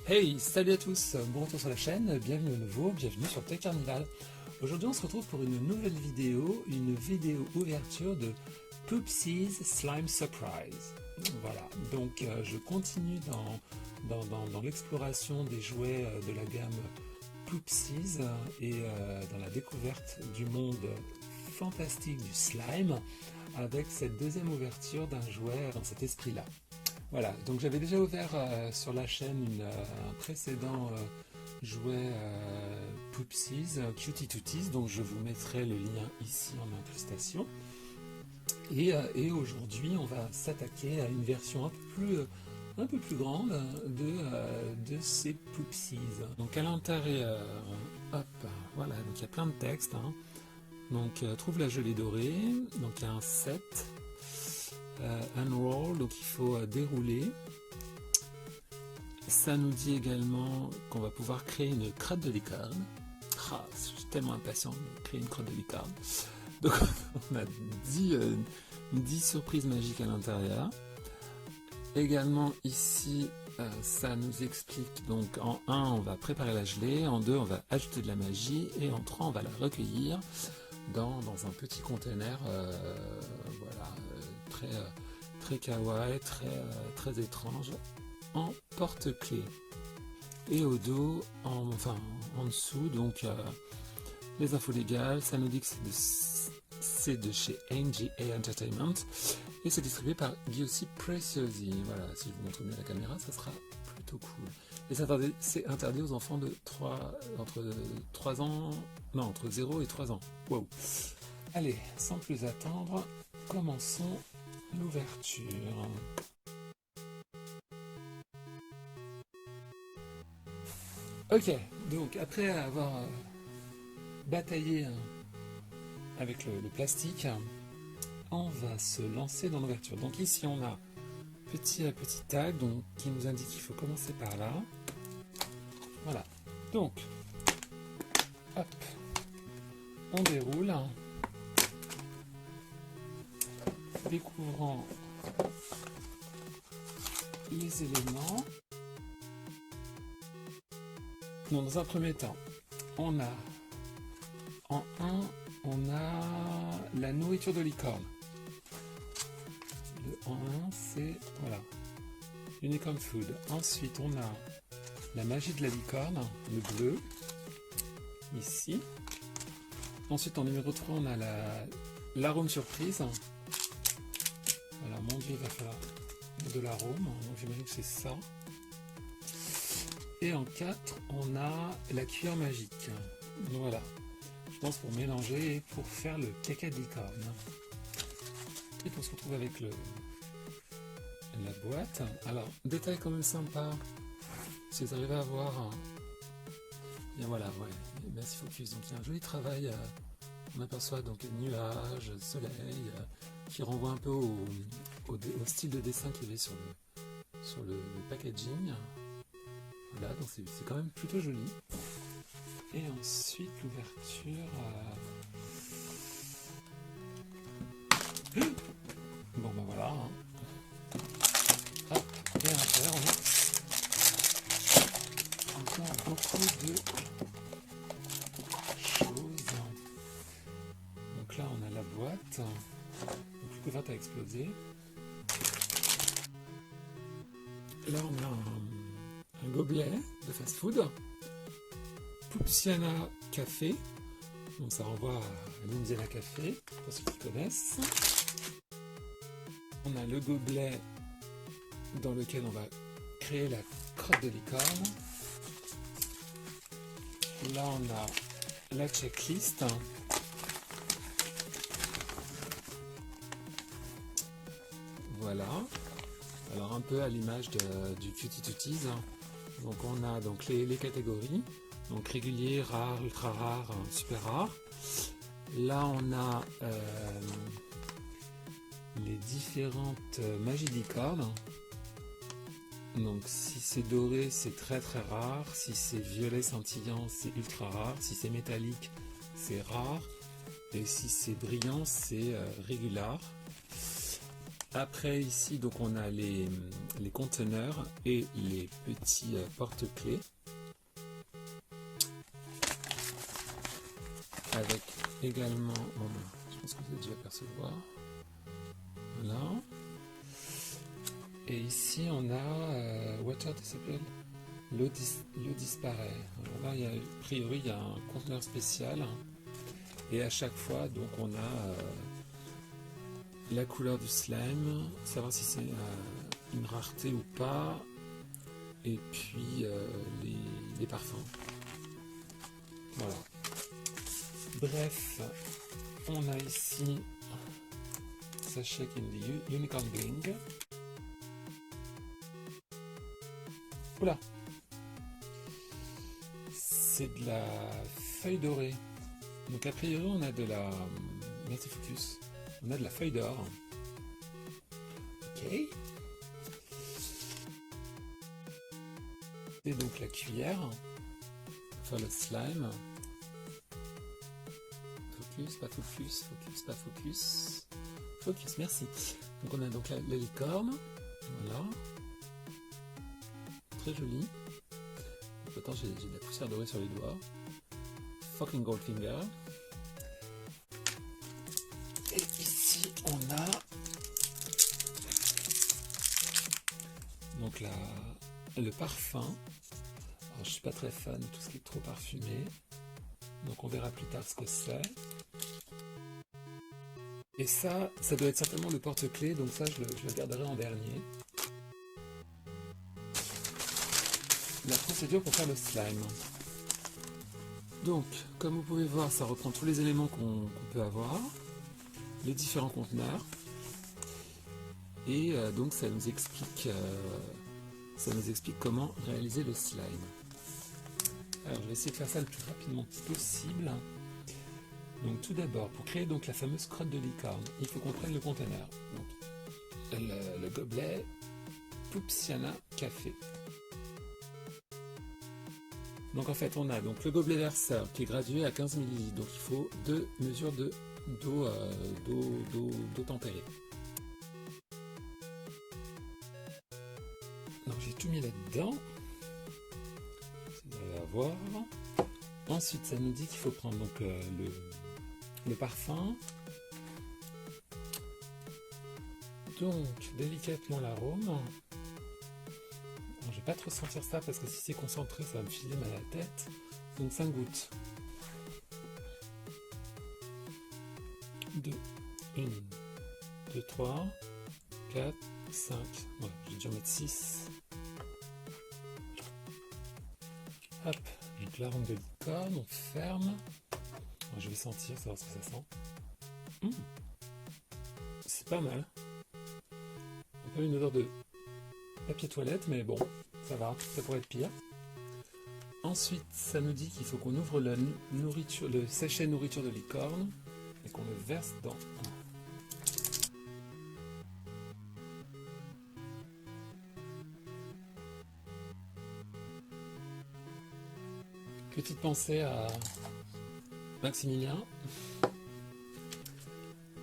Hey, salut à tous, bon retour sur la chaîne, bienvenue à nouveau, bienvenue sur Tech Carnival. Aujourd'hui on se retrouve pour une nouvelle vidéo, une vidéo ouverture de Poopsies Slime Surprise. Voilà, donc je continue dans l'exploration des jouets de la gamme Poopsies et dans la découverte du monde fantastique du slime avec cette deuxième ouverture d'un jouet dans cet esprit-là. Voilà, donc j'avais déjà ouvert sur la chaîne un précédent jouet Poopsies, Cutie Tooties, donc je vous mettrai le lien ici en incrustation. Et aujourd'hui, on va s'attaquer à une version un peu plus grande de ces Poopsies. Donc à l'intérieur, hop, voilà, donc il y a plein de textes. Hein. Donc trouve la gelée dorée, donc il y a un set. Unroll, donc il faut dérouler. Ça nous dit également qu'on va pouvoir créer une crotte de licorne. Ah, je suis tellement impatient de créer une crotte de licorne. Donc on a 10 surprises magiques à l'intérieur. Également ici, ça nous explique, donc en 1 on va préparer la gelée, en 2 on va ajouter de la magie, et en 3 on va la recueillir dans un petit container, voilà, très kawaii, très étrange, en porte-clés. Et au dos, en dessous, donc les infos légales, ça nous dit que c'est de chez NGA Entertainment et c'est distribué par Giussi Preziosi. Voilà, si je vous montre mieux la caméra, ça sera plutôt cool. Et c'est interdit aux enfants de entre 0 et 3 ans. Wow. Allez, sans plus attendre, commençons l'ouverture. Ok, donc après avoir bataillé avec le plastique, on va se lancer dans l'ouverture. Donc ici on a petit tag donc, qui nous indique qu'il faut commencer par là. Voilà, donc hop, on déroule, découvrant les éléments. Donc, dans un premier temps, on a en 1, on a la nourriture de licorne. En 1, c'est voilà, Unicorn Food. Ensuite, on a la magie de la licorne, le bleu, ici. Ensuite, en numéro 3, on a l'arôme surprise. Voilà, mon Dieu, il va falloir de l'arôme, donc j'imagine que c'est ça. Et en 4, on a la cuillère magique. Donc voilà, je pense pour mélanger et pour faire le caca de licorne. Et on se retrouve avec la boîte. Alors, détail quand même sympa, si vous arrivez à voir, bien voilà, ouais, merci Focus. Donc il y a un joli travail, on aperçoit donc nuages, soleil, qui renvoie un peu au style de dessin qu'il y avait sur le packaging. Voilà, donc c'est quand même plutôt joli. Et ensuite l'ouverture. Bon ben voilà. Hein. Hop, et à l'intérieur on a encore beaucoup de choses. Donc là on a la boîte. Donc le couvercle a explosé. Là on a un gobelet de fast-food, Poopsiana Café, donc ça renvoie à l'Indiana Café, pour ceux qui connaissent. On a le gobelet dans lequel on va créer la crotte de licorne. Là on a la checklist. Voilà. Alors un peu à l'image du Cutie Tooties. Donc on a donc les catégories, donc régulier, rare, ultra rare, super rare. Là on a les différentes magies de licorne. Donc si c'est doré c'est très rare, si c'est violet scintillant c'est ultra rare, si c'est métallique c'est rare, et si c'est brillant c'est régular. Après ici, donc on a les conteneurs et les petits porte-clés. Avec également, bon, je pense que vous avez dû apercevoir. Voilà. Et ici on a Water Disappear, l'eau disparaît. Alors là, a priori, il y a un conteneur spécial. Et à chaque fois, donc on a la couleur du slime, savoir si c'est une rareté ou pas, et puis les parfums. Voilà. Bref, on a ici Sachet Candy Unicorn Bling. Oula! C'est de la feuille dorée. Donc a priori on a de la... Merci Focus. On a de la feuille d'or. Ok. Et donc la cuillère. Enfin le slime. Focus, pas focus, focus, pas focus. Focus, merci. Donc on a donc la licorne. Voilà. Très joli. Pourtant j'ai de la poussière dorée sur les doigts. Fucking Goldfinger. Et ici on a donc le parfum. Alors je suis pas très fan de tout ce qui est trop parfumé. Donc on verra plus tard ce que c'est. Et ça doit être certainement le porte-clés, donc ça je le garderai en dernier. La procédure pour faire le slime. Donc, comme vous pouvez voir, ça reprend tous les éléments qu'on peut avoir, les différents conteneurs, et donc ça nous explique comment réaliser le slime. Alors, je vais essayer de faire ça le plus rapidement possible. Donc, tout d'abord, pour créer donc la fameuse crotte de licorne, il faut qu'on prenne le conteneur. Donc, le gobelet Pupsiana Café. Donc en fait on a donc le gobelet verseur qui est gradué à 15 ml, donc il faut 2 mesures d'eau tempérée. Donc j'ai tout mis là-dedans, vous allez la voir. Ensuite ça nous dit qu'il faut prendre donc le parfum, donc délicatement l'arôme. Je vais pas trop sentir ça parce que si c'est concentré ça va me filer mal à la tête. Donc 5 gouttes. 2, 1, 2, 3, 4, 5. Ouais, j'ai dû en mettre 6. Hop, donc l'arôme de licorne, on ferme. Alors, je vais sentir, savoir ce que ça sent. C'est pas mal. Un peu une odeur de papier toilette, mais bon, ça va, ça pourrait être pire. Ensuite, ça nous dit qu'il faut qu'on ouvre le sachet nourriture de licorne et qu'on le verse dans. Petite pensée à Maximilien.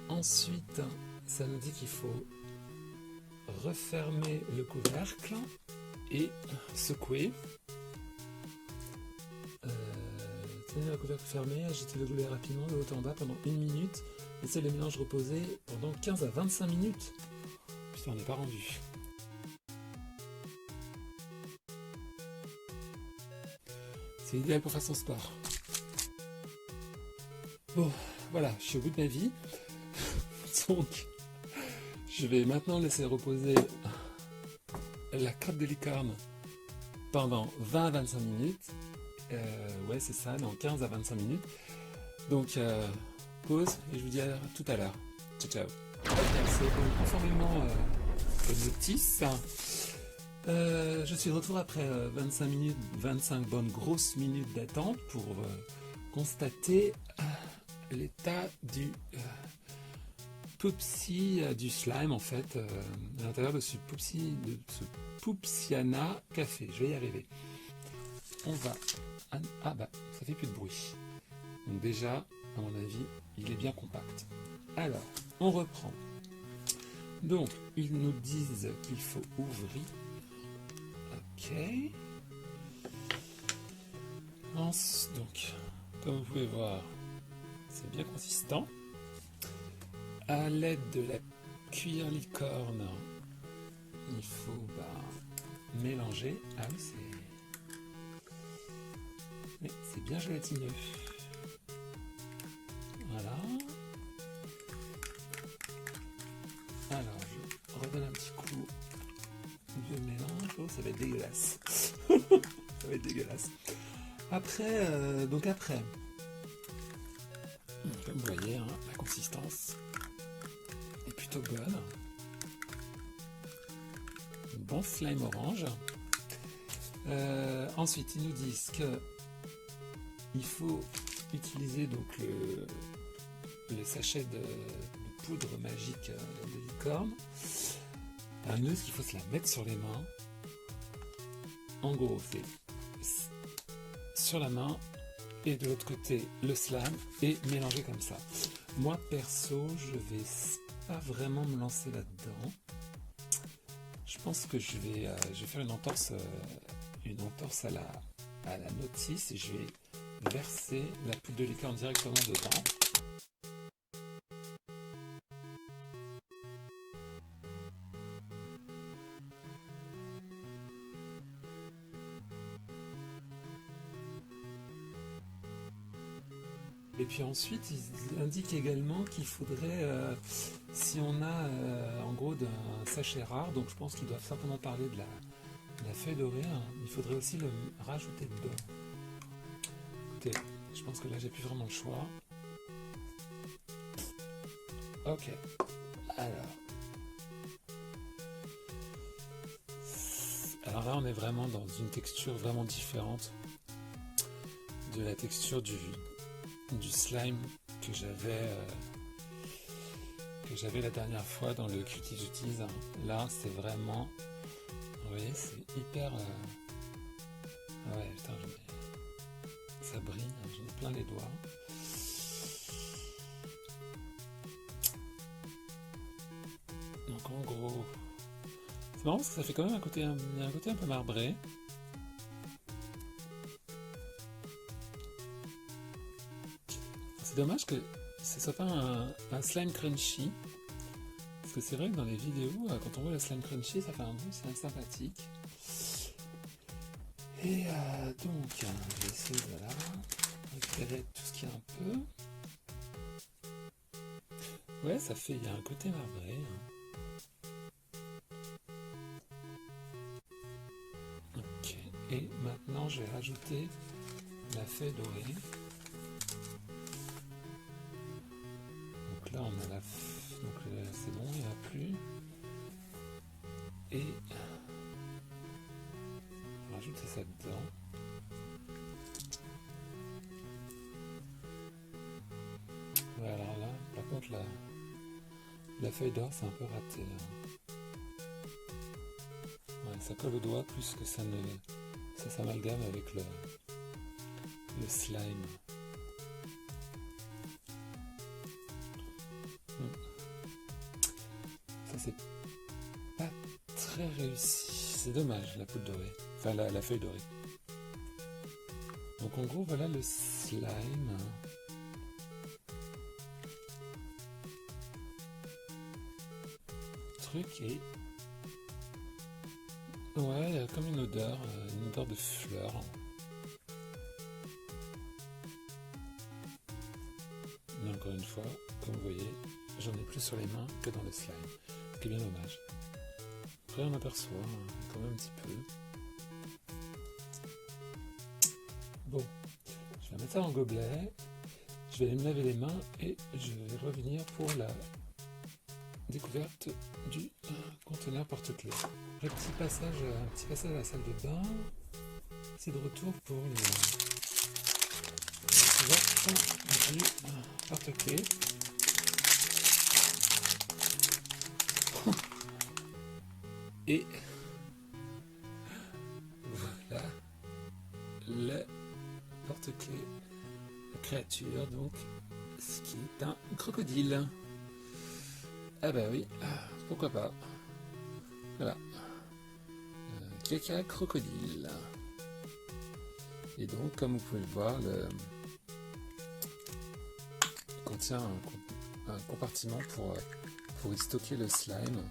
Ensuite, ça nous dit qu'il faut refermer le couvercle et secouer. Tenez le couvercle fermé, agitez le gobelet rapidement de haut en bas pendant 1 minute. Laissez le mélange reposer pendant 15 à 25 minutes. Putain, on n'est pas rendu. C'est idéal pour faire son sport. Bon, voilà, je suis au bout de ma vie. Donc, je vais maintenant laisser reposer la crotte de licorne pendant 20 à 25 minutes. Ouais, c'est ça, dans 15 à 25 minutes. Donc, pause et je vous dis à tout à l'heure. Ciao, ciao. C'est conformément aux notices. Je suis de retour après 25 minutes, 25 bonnes grosses minutes d'attente pour constater l'état du Pupsi, du slime en fait, à l'intérieur de ce Pupsiana Café. Je vais y arriver. On va... Ah bah, ça fait plus de bruit. Donc déjà, à mon avis, il est bien compact. Alors, on reprend. Donc, ils nous disent qu'il faut ouvrir. Ok. Donc, comme vous pouvez voir, c'est bien consistant. À l'aide de la cuillère licorne, il faut mélanger. Ah oui, c'est bien gélatineux. Voilà. Alors, je redonne un petit coup de mélange. Oh, ça va être dégueulasse. Ça va être dégueulasse. Après, comme vous voyez, hein, la consistance est plutôt bonne. Un bon slime orange. Ensuite, ils nous disent que il faut utiliser donc le sachet de poudre magique de licorne. Un nœud, qu'il faut se la mettre sur les mains. En gros, c'est sur la main et de l'autre côté le slime et mélanger comme ça. Moi perso, je vais pas vraiment me lancer là-dedans. Je pense que je vais faire une entorse à la notice et je vais verser la poudre de licorne directement dedans. Et puis ensuite, ils indiquent également qu'il faudrait, si on a en gros un sachet rare, donc je pense qu'ils doivent simplement parler de la feuille dorée, hein, il faudrait aussi le rajouter dedans. Écoutez, je pense que là j'ai plus vraiment le choix. Ok, alors là on est vraiment dans une texture vraiment différente de la texture du slime que j'avais la dernière fois dans le Cutie Duties. Là c'est vraiment, vous voyez, c'est hyper ouais, putain, ça brille, j'en ai plein les doigts. Donc en gros, c'est marrant parce que ça fait quand même un côté un peu marbré. C'est dommage que ce soit pas un slime crunchy. Parce que c'est vrai que dans les vidéos, quand on voit le slime crunchy, ça fait un bruit, c'est sympathique. Et donc, je vais essayer de récupérer tout ce qu'il y a un peu. Ouais, il y a un côté marbré. Ok, et maintenant je vais rajouter la feuille dorée. Donc là, on a donc c'est bon, il n'y en a plus. Et on va rajouter ça dedans. Ouais, alors là, par contre, la feuille d'or, c'est un peu raté. Ouais, ça colle au doigt plus que ça s'amalgame avec le slime. Ça, c'est pas très réussi. C'est dommage, la poudre dorée. Enfin, la feuille dorée. Donc, en gros, voilà le slime. Truc et... ouais, il y a comme une odeur de fleurs. Mais encore une fois, comme vous voyez, j'en ai plus sur les mains que dans le slime. Ce qui est bien dommage. Après, on aperçoit quand même un petit peu. Bon, je vais mettre ça en gobelet. Je vais aller me laver les mains et je vais revenir pour la découverte du conteneur porte-clés. Un petit passage à la salle de bain. C'est de retour pour la découverte du porte-clés. Et voilà le porte-clés, la créature, donc, ce qui est un crocodile. Ah bah oui, pourquoi pas. Voilà. Caca crocodile. Et donc, comme vous pouvez le voir, il contient un compartiment pour y stocker le slime.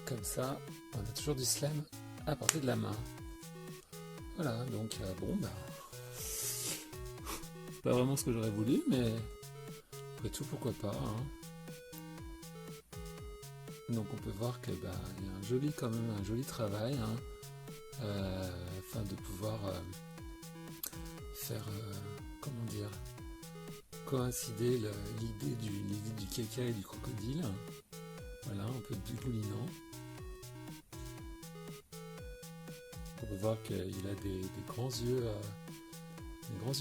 Comme ça, on a toujours du slime à portée de la main. Voilà, donc bon, bah, pas vraiment ce que j'aurais voulu, mais après tout, pourquoi pas. Hein. Donc on peut voir que bah, il y a quand même un joli travail hein, afin de pouvoir faire comment dire coïncider l'idée du caca et du crocodile. Voilà, un peu dégoulinant. On peut voir qu'il a des grands yeux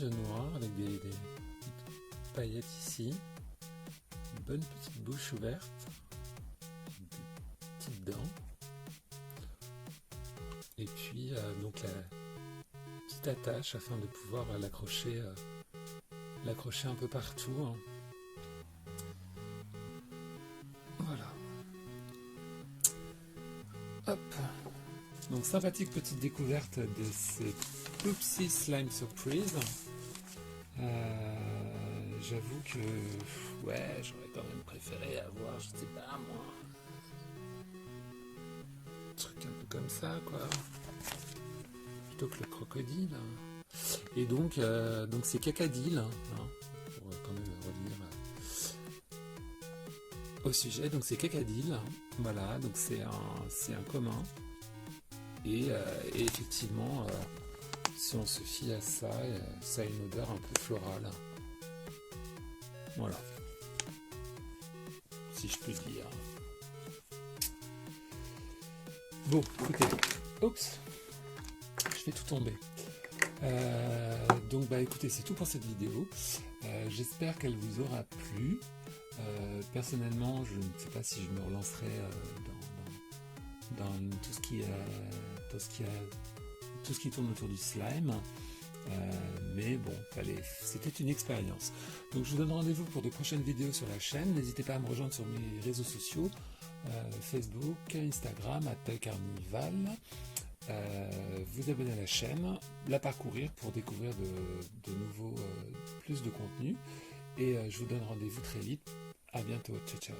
noirs avec des paillettes ici, une bonne petite bouche ouverte, des petites dents, et puis donc la petite attache afin de pouvoir l'accrocher un peu partout. Hein. Voilà. Hop. Donc sympathique petite découverte de ces Poopsie Slime Surprise. J'avoue que ouais, j'aurais quand même préféré avoir, je sais pas moi, un truc un peu comme ça quoi, plutôt que le crocodile. Et donc c'est Cacadile, hein, pour quand même revenir au sujet. Donc c'est Cacadile, voilà, donc c'est un commun. Et effectivement, si on se fie à ça, ça a une odeur un peu florale. Voilà. Si je puis dire. Bon, écoutez. Oups. Je fais tout tomber. Donc, bah écoutez, c'est tout pour cette vidéo. J'espère qu'elle vous aura plu. Personnellement, je ne sais pas si je me relancerai dans tout ce qui tourne autour du slime. Mais bon, c'était une expérience. Donc je vous donne rendez-vous pour de prochaines vidéos sur la chaîne. N'hésitez pas à me rejoindre sur mes réseaux sociaux, Facebook, Instagram, @carnival. Vous abonner à la chaîne, la parcourir pour découvrir de nouveaux, plus de contenu. Et je vous donne rendez-vous très vite. À bientôt. Ciao, ciao.